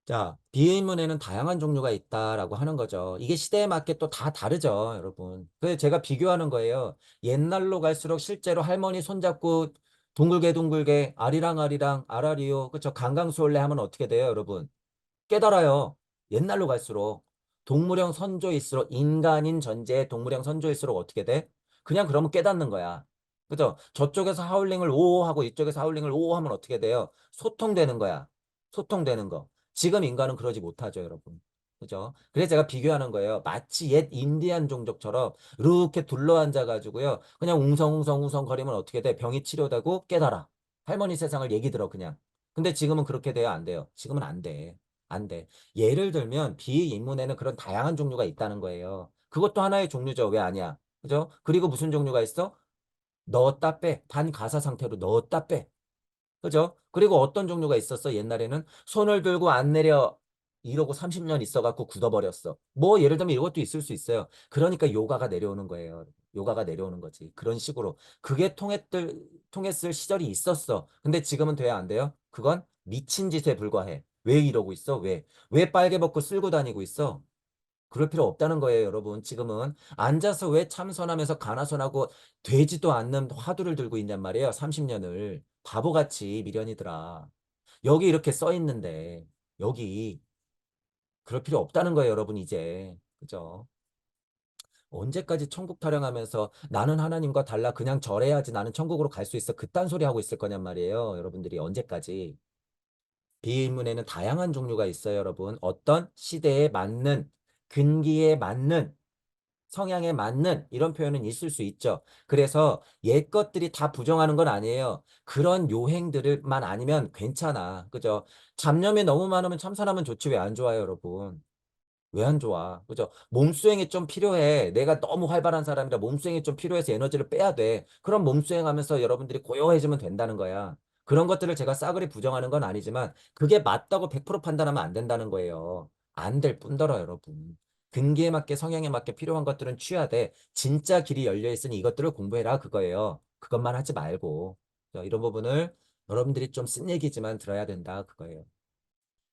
자, 비의문에는 다양한 종류가 있다라고 하는 거죠. 이게 시대에 맞게 또 다 다르죠, 여러분. 그래서 제가 비교하는 거예요. 옛날로 갈수록 실제로 할머니 손잡고 둥글게 둥글게 아리랑 아리랑 아라리요. 그쵸? 강강수월래 하면 어떻게 돼요, 여러분? 깨달아요. 옛날로 갈수록 동물형 선조일수록 인간인 전제의 동물형 선조일수록 어떻게 돼? 그냥 그러면 깨닫는 거야. 그죠? 저쪽에서 하울링을 오오 하고 이쪽에서 하울링을 오오 하면 어떻게 돼요? 소통되는 거야. 소통되는 거. 지금 인간은 그러지 못하죠, 여러분. 그죠? 그래서 제가 비교하는 거예요. 마치 옛 인디안 종족처럼 이렇게 둘러앉아 가지고요. 그냥 웅성웅성 거리면 어떻게 돼? 병이 치료되고 깨달아. 할머니 세상을 얘기 들어 그냥. 근데 지금은 그렇게 돼요, 안 돼요? 지금은 안 돼. 안 돼. 예를 들면 비인문에는 그런 다양한 종류가 있다는 거예요. 그것도 하나의 종류죠. 왜 아니야? 그죠? 그리고 무슨 종류가 있어? 넣었다 빼. 반가사 상태로 넣었다 빼. 그죠? 그리고 어떤 종류가 있었어? 옛날에는 손을 들고 안 내려 이러고 30년 있어갖고 굳어버렸어. 뭐 예를 들면 이것도 있을 수 있어요. 그러니까 요가가 내려오는 거예요. 요가가 내려오는 거지. 그런 식으로. 그게 통했을 시절이 있었어. 근데 지금은 돼야 안 돼요? 그건 미친 짓에 불과해. 왜 이러고 있어? 왜? 왜 빨개 벗고 쓸고 다니고 있어? 그럴 필요 없다는 거예요, 여러분. 지금은 앉아서 왜 참선하면서 가나선하고 되지도 않는 화두를 들고 있냔 말이에요. 30년을. 바보같이 미련이더라. 여기 이렇게 써 있는데 여기 그럴 필요 없다는 거예요, 여러분 이제. 그죠? 언제까지 천국 타령하면서 나는 하나님과 달라 그냥 절해야지 나는 천국으로 갈 수 있어. 그딴 소리 하고 있을 거냔 말이에요. 여러분들이 언제까지. 비인문에는 다양한 종류가 있어요, 여러분. 어떤 시대에 맞는 근기에 맞는 성향에 맞는 이런 표현은 있을 수 있죠. 그래서 옛 것들이 다 부정하는 건 아니에요. 그런 요행들만 아니면 괜찮아. 그죠? 잡념이 너무 많으면 참선하면 좋지 왜 안 좋아요, 여러분? 왜 안 좋아? 그죠? 몸수행이 좀 필요해. 내가 너무 활발한 사람이라 몸수행이 좀 필요해서 에너지를 빼야 돼. 그럼 몸수행하면서 여러분들이 고요해지면 된다는 거야. 그런 것들을 제가 싸그리 부정하는 건 아니지만 그게 맞다고 100% 판단하면 안 된다는 거예요. 안 될 뿐더러 여러분. 근기에 맞게 성향에 맞게 필요한 것들은 취하되 진짜 길이 열려 있으니 이것들을 공부해라 그거예요. 그것만 하지 말고. 이런 부분을 여러분들이 좀 쓴 얘기지만 들어야 된다 그거예요.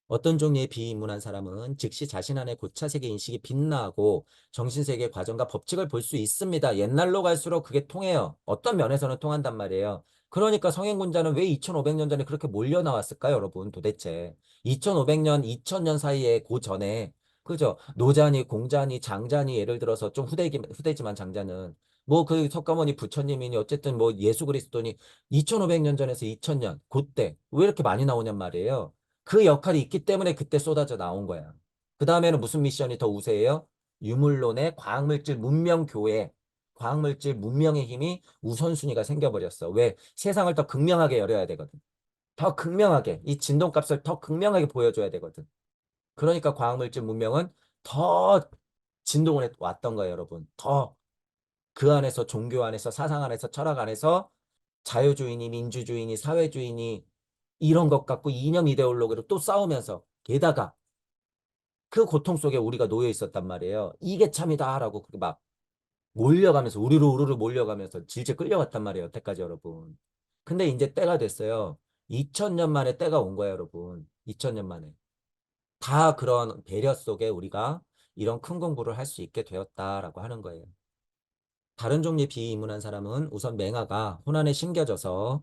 어떤 종류의 비인문한 사람은 즉시 자신 안의 고차세계 인식이 빛나고 정신세계 과정과 법칙을 볼 수 있습니다. 옛날로 갈수록 그게 통해요. 어떤 면에서는 통한단 말이에요. 그러니까 성행군자는 왜 2500년 전에 그렇게 몰려 나왔을까요, 여러분? 도대체. 2500년, 2000년 사이에 그 전에 그죠? 노자니, 공자니, 장자니 예를 들어서 좀 후대지만 장자는 뭐 그 석가모니 부처님이니 어쨌든 뭐 예수 그리스도니 2500년 전에서 2000년 그때 왜 이렇게 많이 나오냔 말이에요. 그 역할이 있기 때문에 그때 쏟아져 나온 거야. 그 다음에는 무슨 미션이 더 우세해요? 유물론의 과학물질 문명교회, 과학물질 문명의 힘이 우선순위가 생겨버렸어. 왜? 세상을 더 극명하게 열어야 되거든. 더 극명하게, 이 진동값을 더 극명하게 보여줘야 되거든. 그러니까 과학물질 문명은 더 진동을 왔던 거예요, 여러분. 더 그 안에서 종교 안에서 사상 안에서 철학 안에서 자유주의니 민주주의니 사회주의니 이런 것 갖고 이념 이데올로기로 또 싸우면서 게다가 그 고통 속에 우리가 놓여 있었단 말이에요. 이게 참이다라고 그렇게 막 몰려가면서 우르르 몰려가면서 질질 끌려갔단 말이에요. 여태까지 여러분. 근데 이제 때가 됐어요. 2000년 만에 때가 온 거예요, 여러분. 2000년 만에. 다 그런 배려 속에 우리가 이런 큰 공부를 할 수 있게 되었다라고 하는 거예요. 다른 종류의 비인문한 사람은 우선 맹아가 혼란에 심겨져서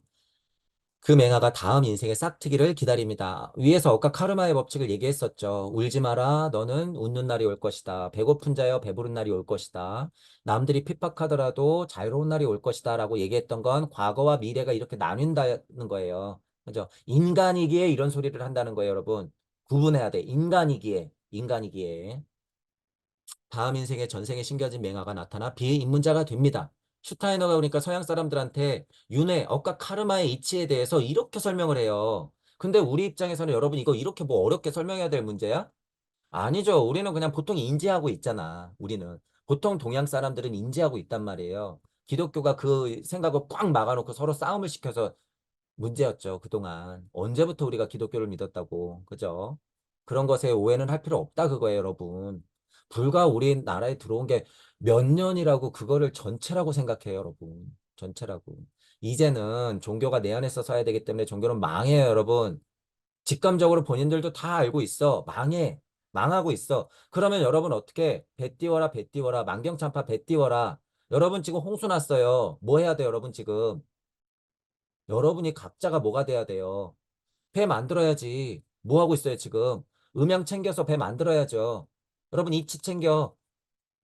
그 맹아가 다음 인생의 싹트기를 기다립니다. 위에서 억까 카르마의 법칙을 얘기했었죠. 울지 마라. 너는 웃는 날이 올 것이다. 배고픈 자여 배부른 날이 올 것이다. 남들이 핍박하더라도 자유로운 날이 올 것이다. 라고 얘기했던 건 과거와 미래가 이렇게 나뉜다는 거예요. 그죠? 인간이기에 이런 소리를 한다는 거예요, 여러분. 구분해야 돼. 인간이기에. 인간이기에. 다음 인생에 전생에 심겨진 맹아가 나타나 비인문자가 됩니다. 슈타이너가 그러니까 서양 사람들한테 윤회, 억과 카르마의 이치에 대해서 이렇게 설명을 해요. 근데 우리 입장에서는 여러분 이거 이렇게 뭐 어렵게 설명해야 될 문제야? 아니죠. 우리는 그냥 보통 인지하고 있잖아. 우리는. 보통 동양 사람들은 인지하고 있단 말이에요. 기독교가 그 생각을 꽉 막아놓고 서로 싸움을 시켜서 문제였죠, 그동안. 언제부터 우리가 기독교를 믿었다고. 그죠? 그런 것에 오해는 할 필요 없다, 그거예요, 여러분. 불과 우리나라에 들어온 게 몇 년이라고 그거를 전체라고 생각해요, 여러분. 전체라고. 이제는 종교가 내 안에서 서야 되기 때문에 종교는 망해요, 여러분. 직감적으로 본인들도 다 알고 있어. 망해. 망하고 있어. 그러면 여러분 어떻게 배 띄워라, 배 띄워라, 만경창파 배 띄워라. 여러분 지금 홍수 났어요. 뭐 해야 돼요, 여러분 지금? 여러분이 각자가 뭐가 돼야 돼요? 배 만들어야지. 뭐 하고 있어요, 지금? 음향 챙겨서 배 만들어야죠. 여러분, 이치 챙겨.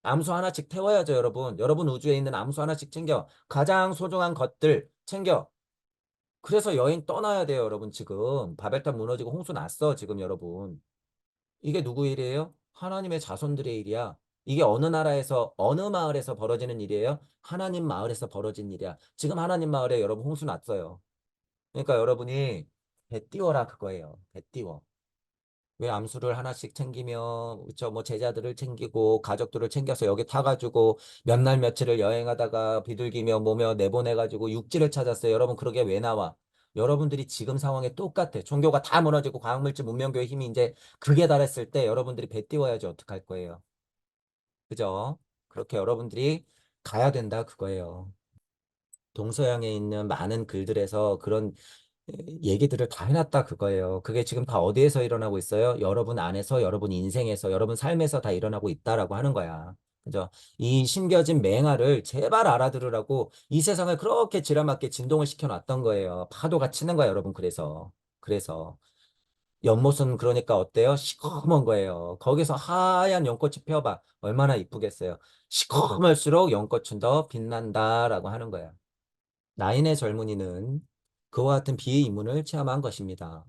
암수 하나씩 태워야죠, 여러분. 여러분 우주에 있는 암수 하나씩 챙겨. 가장 소중한 것들 챙겨. 그래서 여행 떠나야 돼요, 여러분, 지금. 바벨탑 무너지고 홍수 났어, 지금 여러분. 이게 누구 일이에요? 하나님의 자손들의 일이야. 이게 어느 나라에서, 어느 마을에서 벌어지는 일이에요? 하나님 마을에서 벌어진 일이야. 지금 하나님 마을에 여러분 홍수 났어요. 그러니까 여러분이 배 띄워라 그거예요. 배 띄워. 왜 암수를 하나씩 챙기며 저 뭐 제자들을 챙기고 가족들을 챙겨서 여기 타가지고 몇 날 며칠을 여행하다가 비둘기며 뭐며 내보내가지고 육지를 찾았어요. 여러분 그러게 왜 나와? 여러분들이 지금 상황에 똑같아. 종교가 다 무너지고 과학물질 문명교의 힘이 이제 극에 달했을 때 여러분들이 배 띄워야지 어떡할 거예요. 그죠? 그렇게 여러분들이 가야 된다 그거예요. 동서양에 있는 많은 글들에서 그런 얘기들을 다 해놨다 그거예요. 그게 지금 다 어디에서 일어나고 있어요? 여러분 안에서, 여러분 인생에서, 여러분 삶에서 다 일어나고 있다라고 하는 거야. 그죠? 이 심겨진 맹아를 제발 알아들으라고 이 세상을 그렇게 지랄맞게 진동을 시켜놨던 거예요. 파도가 치는 거야, 여러분. 그래서. 연못은 그러니까 어때요? 시커먼 거예요. 거기서 하얀 연꽃이 펴봐. 얼마나 이쁘겠어요. 시커멀수록 연꽃은 더 빛난다라고 하는 거야. 나인의 젊은이는 그와 같은 비의 인문을 체험한 것입니다.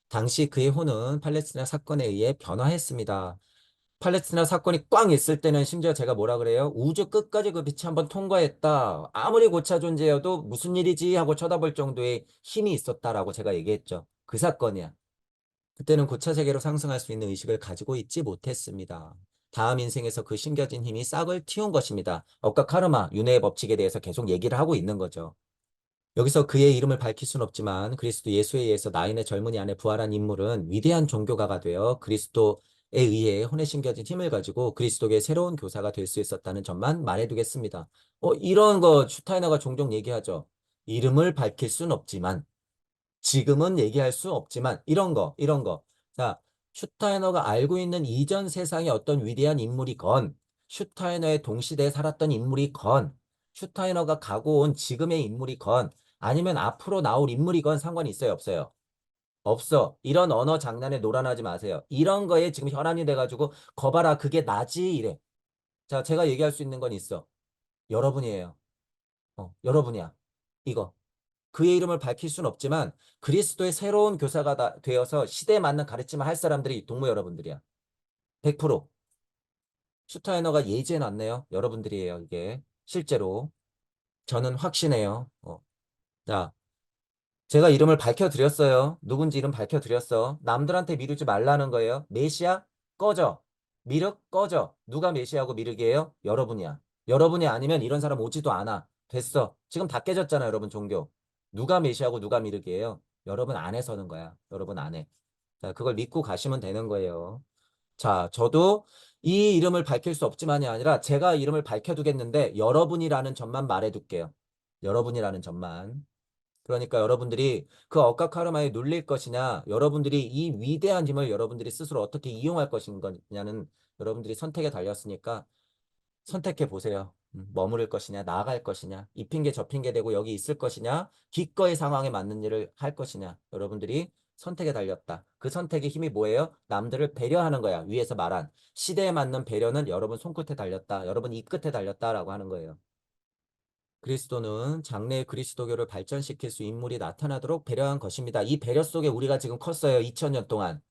당시 그의 혼은 팔레스티나 사건에 의해 변화했습니다. 팔레스티나 사건이 꽝 있을 때는 심지어 제가 뭐라 그래요? 우주 끝까지 그 빛이 한번 통과했다. 아무리 고차 존재여도 무슨 일이지 하고 쳐다볼 정도의 힘이 있었다라고 제가 얘기했죠. 그 사건이야. 그때는 고차 세계로 상승할 수 있는 의식을 가지고 있지 못했습니다. 다음 인생에서 그 심겨진 힘이 싹을 틔운 것입니다. 억까 카르마, 윤회의 법칙에 대해서 계속 얘기를 하고 있는 거죠. 여기서 그의 이름을 밝힐 수는 없지만 그리스도 예수에 의해서 나인의 젊은이 안에 부활한 인물은 위대한 종교가가 되어 그리스도에 의해 혼에 심겨진 힘을 가지고 그리스도의 새로운 교사가 될 수 있었다는 점만 말해두겠습니다. 이런 거 슈타이너가 종종 얘기하죠. 이름을 밝힐 수는 없지만 지금은 얘기할 수 없지만 이런 거. 자, 슈타이너가 알고 있는 이전 세상의 어떤 위대한 인물이건 슈타이너의 동시대에 살았던 인물이건 슈타이너가 가고 온 지금의 인물이건 아니면 앞으로 나올 인물이건 상관이 있어요, 없어요? 없어. 이런 언어 장난에 놀아나지 마세요. 이런 거에 지금 혈안이 돼가지고 거봐라 그게 나지 이래. 자, 제가 얘기할 수 있는 건 있어. 여러분이에요. 여러분이야. 이거. 그의 이름을 밝힐 수는 없지만 그리스도의 새로운 교사가 되어서 시대에 맞는 가르침을 할 사람들이 동무 여러분들이야. 100%. 슈타이너가 예지해 놨네요. 여러분들이에요, 이게. 실제로. 저는 확신해요. 자, 제가 이름을 밝혀드렸어요. 누군지 이름 밝혀드렸어. 남들한테 미루지 말라는 거예요. 메시아? 꺼져. 미륵? 꺼져. 누가 메시아고 미륵이에요? 여러분이야. 여러분이 아니면 이런 사람 오지도 않아. 됐어. 지금 다 깨졌잖아, 여러분 종교. 누가 메시아고 누가 미륵이에요? 여러분 안에 서는 거야. 여러분 안에. 자, 그걸 믿고 가시면 되는 거예요. 자, 저도 이 이름을 밝힐 수 없지만이 아니라 제가 이름을 밝혀두겠는데 여러분이라는 점만 말해둘게요. 여러분이라는 점만. 그러니까 여러분들이 그 억각 카르마에 눌릴 것이냐, 여러분들이 이 위대한 힘을 여러분들이 스스로 어떻게 이용할 것인가냐는 여러분들이 선택에 달렸으니까 선택해 보세요. 머무를 것이냐, 나아갈 것이냐, 이 핑계 저 핑계 대고 여기 있을 것이냐, 기꺼이 상황에 맞는 일을 할 것이냐. 여러분들이 선택에 달렸다. 그 선택의 힘이 뭐예요? 남들을 배려하는 거야. 위에서 말한 시대에 맞는 배려는 여러분 손끝에 달렸다. 여러분 이 끝에 달렸다라고 하는 거예요. 그리스도는 장래의 그리스도교를 발전시킬 수 인물이 나타나도록 배려한 것입니다. 이 배려 속에 우리가 지금 컸어요. 2000년 동안.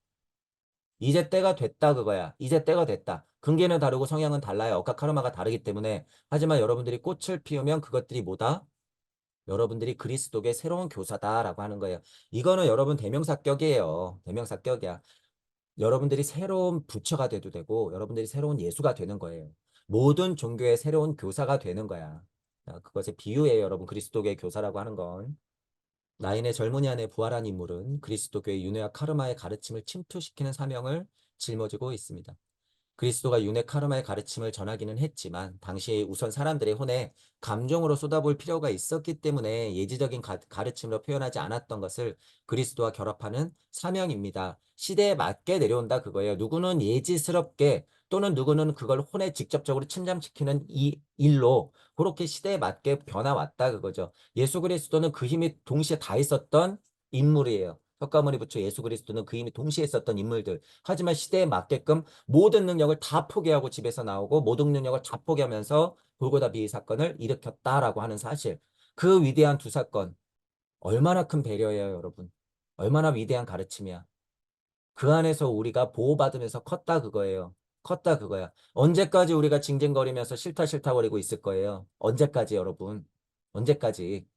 이제 때가 됐다 그거야. 이제 때가 됐다. 근계는 다르고 성향은 달라요. 억각 카르마가 다르기 때문에. 하지만 여러분들이 꽃을 피우면 그것들이 뭐다? 여러분들이 그리스도의 새로운 교사다라고 하는 거예요. 이거는 여러분 대명사격이에요. 대명사격이야. 여러분들이 새로운 부처가 돼도 되고 여러분들이 새로운 예수가 되는 거예요. 모든 종교의 새로운 교사가 되는 거야. 자, 그것의 비유예요. 여러분 그리스도의 교사라고 하는 건. 나인의 젊은이 안에 부활한 인물은 그리스도교의 윤회와 카르마의 가르침을 침투시키는 사명을 짊어지고 있습니다. 그리스도가 윤회 카르마의 가르침을 전하기는 했지만 당시에 우선 사람들의 혼에 감정으로 쏟아볼 필요가 있었기 때문에 예지적인 가르침으로 표현하지 않았던 것을 그리스도와 결합하는 사명입니다. 시대에 맞게 내려온다 그거예요. 누구는 예지스럽게 또는 누구는 그걸 혼에 직접적으로 침잠시키는 이 일로 그렇게 시대에 맞게 변화왔다 그거죠. 예수 그리스도는 그 힘이 동시에 다 있었던 인물이에요. 석가모니 부처 예수 그리스도는 그 힘이 동시에 있었던 인물들. 하지만 시대에 맞게끔 모든 능력을 다 포기하고 집에서 나오고 모든 능력을 다 포기하면서 골고다 비의 사건을 일으켰다라고 하는 사실. 그 위대한 두 사건. 얼마나 큰 배려예요, 여러분. 얼마나 위대한 가르침이야. 그 안에서 우리가 보호받으면서 컸다 그거예요. 컸다 그거야. 언제까지 우리가 징징거리면서 싫다 싫다 거리고 있을 거예요. 언제까지 여러분. 언제까지.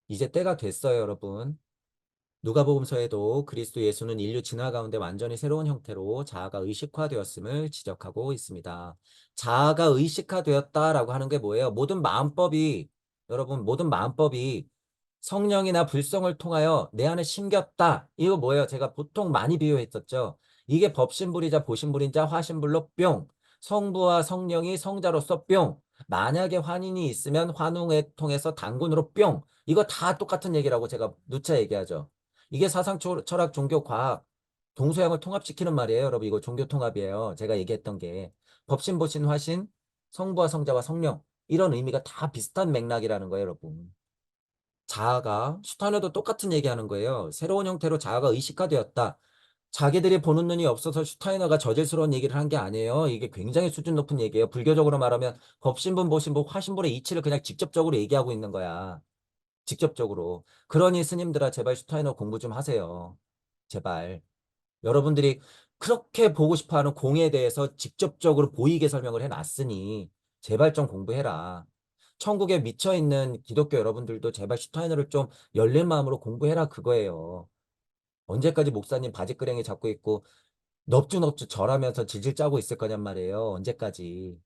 이제 때가 됐어요, 여러분. 누가복음서에도 그리스도 예수는 인류 진화 가운데 완전히 새로운 형태로 자아가 의식화되었음을 지적하고 있습니다. 자아가 의식화되었다라고 하는 게 뭐예요? 모든 마음법이 여러분 모든 마음법이 성령이나 불성을 통하여 내 안에 심겼다. 이거 뭐예요? 제가 보통 많이 비유했었죠. 이게 법신불이자 보신불이자 화신불로 뿅. 성부와 성령이 성자로서 뿅. 만약에 환인이 있으면 환웅에 통해서 단군으로 뿅. 이거 다 똑같은 얘기라고 제가 누차 얘기하죠. 이게 사상 철학 종교 과학 동서양을 통합시키는 말이에요. 여러분 이거 종교 통합이에요. 제가 얘기했던 게 법신 보신 화신 성부와 성자와 성령 이런 의미가 다 비슷한 맥락이라는 거예요. 여러분. 자아가 슈타이너도 똑같은 얘기하는 거예요. 새로운 형태로 자아가 의식화되었다. 자기들이 보는 눈이 없어서 슈타이너가 저질스러운 얘기를 한 게 아니에요. 이게 굉장히 수준 높은 얘기예요. 불교적으로 말하면 법신분, 보신분, 화신분의 이치를 그냥 직접적으로 얘기하고 있는 거야. 직접적으로. 그러니 스님들아 제발 슈타이너 공부 좀 하세요. 제발. 여러분들이 그렇게 보고 싶어하는 공에 대해서 직접적으로 보이게 설명을 해놨으니 제발 좀 공부해라. 천국에 미쳐있는 기독교 여러분들도 제발 슈타이너를 좀 열린 마음으로 공부해라 그거예요. 언제까지 목사님 바지끄레기 잡고 있고 넙죽넙죽 절하면서 질질 짜고 있을 거냔 말이에요. 언제까지.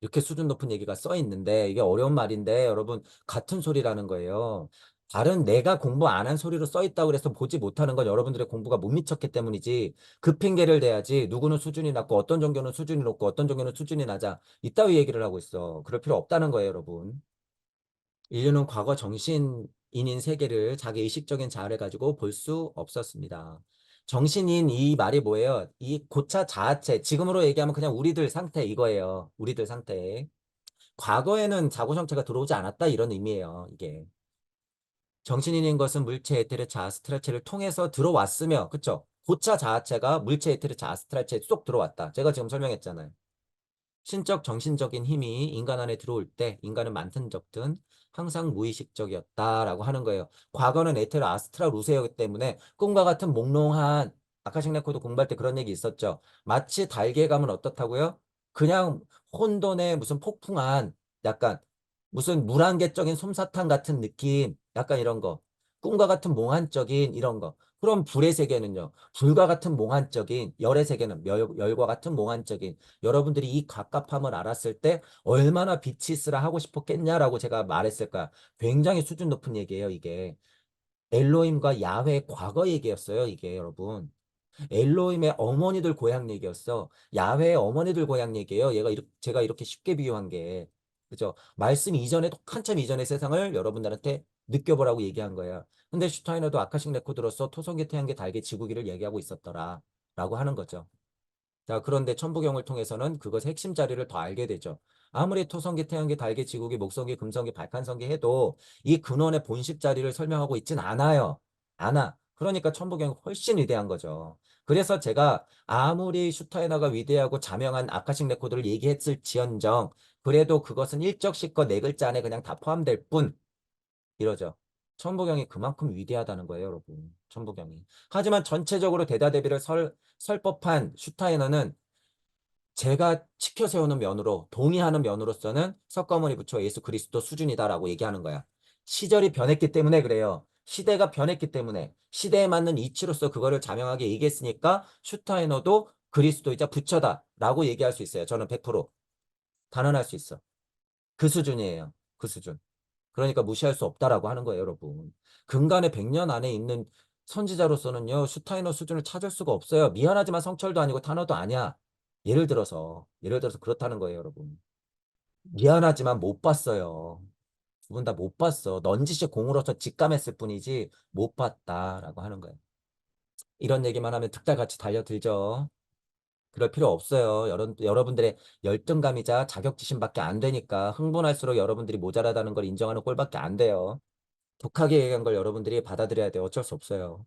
이렇게 수준 높은 얘기가 써 있는데 이게 어려운 말인데 여러분 같은 소리라는 거예요. 다른 내가 공부 안 한 소리로 써 있다고 그래서 보지 못하는 건 여러분들의 공부가 못 미쳤기 때문이지 그 핑계를 대야지 누구는 수준이 낮고 어떤 종교는 수준이 높고 어떤 종교는 수준이 낮아 이따위 얘기를 하고 있어. 그럴 필요 없다는 거예요, 여러분. 인류는 과거 정신인인 세계를 자기 의식적인 자아를 가지고 볼 수 없었습니다. 정신인 이 말이 뭐예요? 이 고차 자아체, 지금으로 얘기하면 그냥 우리들 상태 이거예요. 우리들 상태. 과거에는 자고 정체가 들어오지 않았다 이런 의미예요. 이게. 정신인인 것은 물체 에테르 자아스트랄체를 통해서 들어왔으며 그쵸? 고차 자아체가 물체 에테르 자아스트랄체에 쏙 들어왔다. 제가 지금 설명했잖아요. 신적 정신적인 힘이 인간 안에 들어올 때 인간은 많든 적든 항상 무의식적이었다라고 하는 거예요. 과거는 에테르 아스트라 루세였기 때문에 꿈과 같은 몽롱한 아카식 레코드 공부할 때 그런 얘기 있었죠. 마치 달걀감은 어떻다고요? 그냥 혼돈의 무슨 폭풍한 약간 무슨 물안개적인 솜사탕 같은 느낌 약간 이런 거. 꿈과 같은 몽환적인 이런 거. 그럼 불의 세계는요. 불과 같은 몽환적인 열의 세계는 열과 같은 몽환적인 여러분들이 이 갑갑함을 알았을 때 얼마나 빛이 있으라 하고 싶었겠냐라고 제가 말했을까. 굉장히 수준 높은 얘기예요, 이게. 엘로힘과 야훼의 과거 얘기였어요, 이게 여러분. 엘로힘의 어머니들 고향 얘기였어. 야훼의 어머니들 고향 얘기예요. 제가 이렇게 쉽게 비유한 게. 그죠? 말씀 이전에 한참 이전의 세상을 여러분들한테 느껴보라고 얘기한 거예요. 근데 슈타이너도 아카식 레코드로서 토성계 태양계 달계 지구기를 얘기하고 있었더라. 라고 하는 거죠. 자, 그런데 천부경을 통해서는 그것의 핵심 자리를 더 알게 되죠. 아무리 토성기, 태양기, 달기, 지구기, 목성기, 금성기, 발칸성기 해도 이 근원의 본식 자리를 설명하고 있진 않아요. 않아. 그러니까 천부경이 훨씬 위대한 거죠. 그래서 제가 아무리 슈타이너가 위대하고 자명한 아카식 레코드를 얘기했을지언정 그래도 그것은 일적식과 네 글자 안에 그냥 다 포함될 뿐 이러죠. 천부경이 그만큼 위대하다는 거예요, 여러분. 천부경이. 하지만 전체적으로 대다대비를 설 법한 슈타이너는 제가 치켜 세우는 면으로 동의하는 면으로서는 석가모니 부처 예수 그리스도 수준이다라고 얘기하는 거야. 시절이 변했기 때문에 그래요. 시대가 변했기 때문에 시대에 맞는 이치로서 그거를 자명하게 얘기했으니까 슈타이너도 그리스도이자 부처다라고 얘기할 수 있어요. 저는 100% 단언할 수 있어. 그 수준이에요. 그 수준. 그러니까 무시할 수 없다라고 하는 거예요, 여러분. 근간의 100년 안에 있는 선지자로서는요, 슈타이너 수준을 찾을 수가 없어요. 미안하지만 성철도 아니고 탄어도 아니야. 예를 들어서 그렇다는 거예요, 여러분. 미안하지만 못 봤어요. 두 분 다 못 봤어. 넌지시 공으로서 직감했을 뿐이지 못 봤다라고 하는 거예요. 이런 얘기만 하면 득달같이 달려들죠. 그럴 필요 없어요. 여러분들의 열등감이자 자격지심밖에 안 되니까 흥분할수록 여러분들이 모자라다는 걸 인정하는 꼴밖에 안 돼요. 독하게 얘기한 걸 여러분들이 받아들여야 돼요. 어쩔 수 없어요.